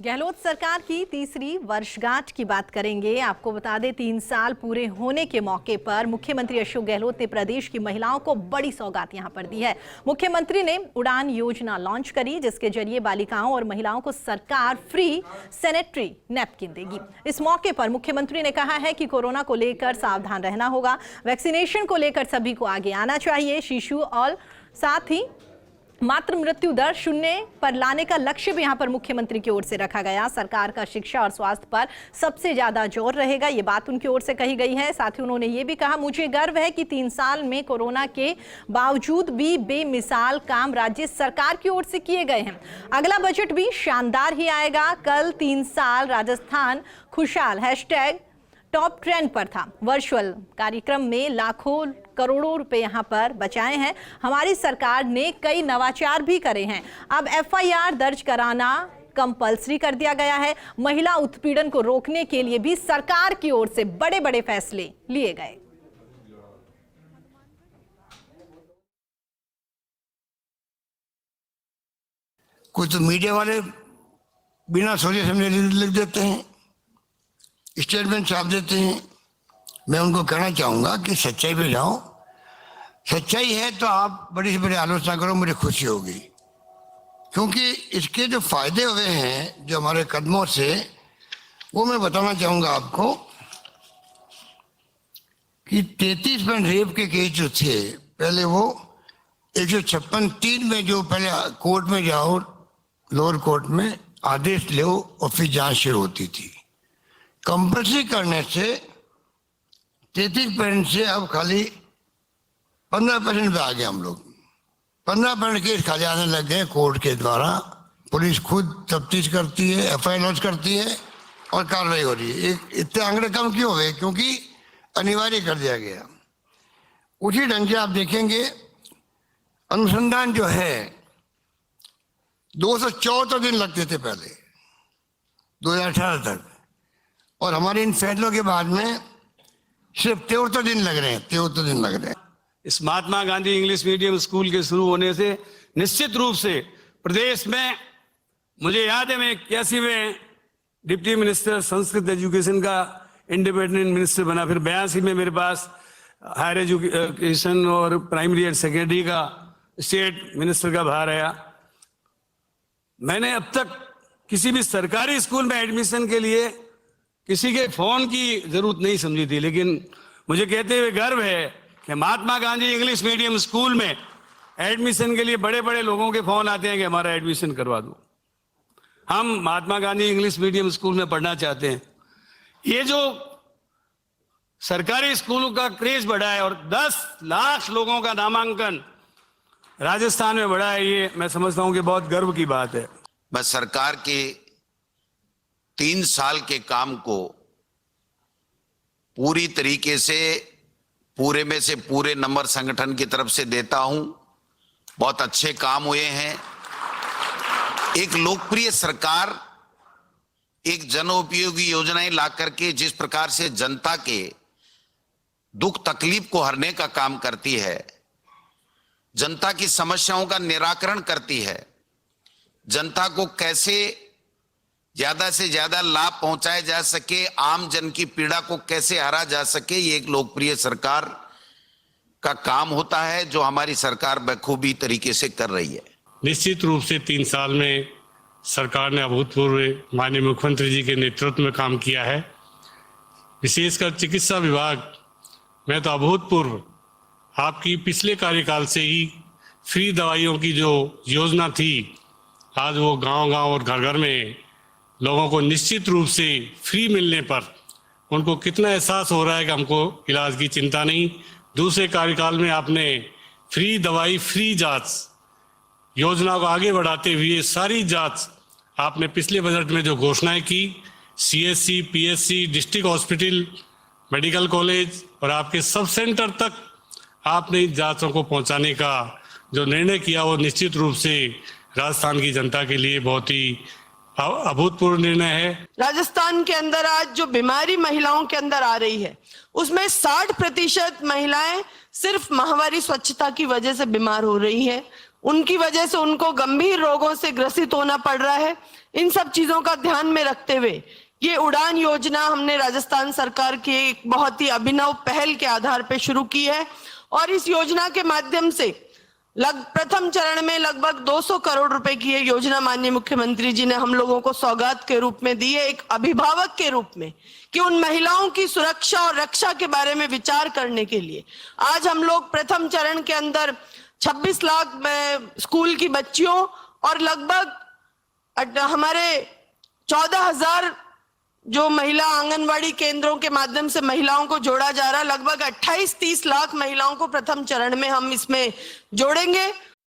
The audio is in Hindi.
गहलोत सरकार की तीसरी वर्षगांठ की बात करेंगे। आपको बता दें 3 साल पूरे होने के मौके पर मुख्यमंत्री अशोक गहलोत ने प्रदेश की महिलाओं को बड़ी सौगात यहां पर दी है। मुख्यमंत्री ने उड़ान योजना लॉन्च करी, जिसके जरिए बालिकाओं और महिलाओं को सरकार फ्री सैनिटरी नैपकिन देगी। इस मौके पर मुख्यमंत्री ने कहा है कि कोरोना को लेकर सावधान रहना होगा, वैक्सीनेशन को लेकर सभी को आगे आना चाहिए। शिशु और साथ ही मातृ मृत्यु दर 0 पर लाने का लक्ष्य भी यहां पर मुख्यमंत्री की ओर से रखा गया। सरकार का शिक्षा और स्वास्थ्य पर सबसे ज्यादा जोर रहेगा, ये बात उनकी ओर से कही गई है। साथ ही उन्होंने ये भी कहा, मुझे गर्व है कि 3 साल में कोरोना के बावजूद भी बेमिसाल काम राज्य सरकार की ओर से किए गए हैं। अगला बजट भी शानदार ही आएगा। कल 3 साल राजस्थान खुशहाल हैशटैग टॉप ट्रेंड पर था। वर्चुअल कार्यक्रम में लाखों करोड़ों रुपए यहां पर बचाए हैं। हमारी सरकार ने कई नवाचार भी करे हैं। अब FIR दर्ज कराना कंपल्सरी कर दिया गया है। महिला उत्पीड़न को रोकने के लिए भी सरकार की ओर से बड़े बड़े फैसले लिए गए। कुछ तो मीडिया वाले बिना सोचे समझे लिख देते हैं, स्टेटमेंट छाप देते हैं। मैं उनको कहना चाहूंगा कि सच्चाई पे जाओ। सच्चाई है तो आप बड़ी से बड़ी आलोचना करो, मुझे खुशी होगी, क्योंकि इसके जो फायदे हुए हैं जो हमारे कदमों से, वो मैं बताना चाहूंगा आपको कि 33% रेप के केस जो थे पहले, वो 156(3) में जो पहले कोर्ट में जाओ, लोअर कोर्ट में आदेश लो और फिर जांच शुरू होती थी। कंपल्सरी करने से 33% से अब खाली 15% पे आ गए हम लोग। 15% केस खाली आने लग गए कोर्ट के द्वारा। पुलिस खुद तफ्तीश करती है, FIR लॉन्च करती है और कार्रवाई हो रही है। इतने आंकड़े कम क्यों हुए? क्योंकि अनिवार्य कर दिया गया। उसी ढंग से आप देखेंगे अनुसंधान जो है 214 दिन लगते थे पहले 2018 तक, और हमारे इन फैसलों के बाद में सिर्फ 73 दिन लग रहे हैं। 73 दिन लग रहे हैं। इस Mahatma Gandhi English medium school के शुरू होने से निश्चित रूप से प्रदेश में, मुझे याद है मैं 81 में डिप्टी मिनिस्टर संस्कृत एजुकेशन का इंडिपेंडेंट मिनिस्टर बना, फिर 82 में मेरे पास हायर एजुकेशन और प्राइमरी एंड सेकेंडरी का स्टेट मिनिस्टर का भार आया। मैंने अब तक किसी भी सरकारी स्कूल में एडमिशन के लिए किसी के फोन की जरूरत नहीं समझी थी, लेकिन मुझे कहते हुए गर्व है कि Mahatma Gandhi English medium school में एडमिशन के लिए बड़े बड़े लोगों के फोन आते हैं कि हमारा एडमिशन करवा दो, हम Mahatma Gandhi English medium school में पढ़ना चाहते हैं। ये जो सरकारी स्कूलों का क्रेज बढ़ा है और 10 लाख लोगों का नामांकन राजस्थान में बढ़ा है, ये मैं समझता हूं कि बहुत गर्व की बात है। मैं सरकार के 3 साल के काम को पूरी तरीके से पूरे में से पूरे नंबर संगठन की तरफ से देता हूं। बहुत अच्छे काम हुए हैं। एक लोकप्रिय सरकार एक जनोपयोगी योजनाएं ला करके जिस प्रकार से जनता के दुख तकलीफ को हरने का काम करती है, जनता की समस्याओं का निराकरण करती है, जनता को कैसे ज्यादा से ज्यादा लाभ पहुंचाया जा सके, आम जन की पीड़ा को कैसे हरा जा सके, ये एक लोकप्रिय सरकार का काम होता है जो हमारी सरकार बखूबी तरीके से कर रही है। निश्चित रूप से 3 साल में सरकार ने अभूतपूर्व माननीय मुख्यमंत्री जी के नेतृत्व में काम किया है। विशेषकर चिकित्सा विभाग में तो अभूतपूर्व, आपकी पिछले कार्यकाल से ही फ्री दवाइयों की जो योजना थी, आज वो गांव-गांव और घर-घर में लोगों को निश्चित रूप से फ्री मिलने पर उनको कितना एहसास हो रहा है कि हमको इलाज की चिंता नहीं। दूसरे कार्यकाल में आपने फ्री दवाई, फ्री जांच योजना को आगे बढ़ाते हुए सारी जांच आपने पिछले बजट में जो घोषणाएं की, CSC, PSC, district hospital, medical college और आपके सब सेंटर तक आपने इन जांचों को पहुंचाने का जो निर्णय किया, वो निश्चित रूप से राजस्थान की जनता के लिए बहुत ही अभूतपूर्व निर्णय है। राजस्थान के अंदर आज जो बीमारी महिलाओं के अंदर आ रही है, उसमें 60% महिलाएं सिर्फ माहवारी स्वच्छता की वजह से बीमार हो रही है। उनकी वजह से उनको गंभीर रोगों से ग्रसित होना पड़ रहा है। इन सब चीजों का ध्यान में रखते हुए ये उड़ान योजना हमने राजस्थान सरकार की एक बहुत ही अभिनव पहल के आधार पर शुरू की है और इस योजना के माध्यम से प्रथम चरण में लगभग 200 करोड़ रुपए की ये योजना माननीय मुख्यमंत्री जी ने हम लोगों को सौगात के रूप में दी है, एक अभिभावक के रूप में, कि उन महिलाओं की सुरक्षा और रक्षा के बारे में विचार करने के लिए आज हम लोग प्रथम चरण के अंदर 26 लाख स्कूल की बच्चियों और लगभग हमारे 14,000 जो महिला आंगनवाड़ी केंद्रों के माध्यम से महिलाओं को जोड़ा जा रहा है, लगभग 28-30 लाख महिलाओं को प्रथम चरण में हम इसमें जोड़ेंगे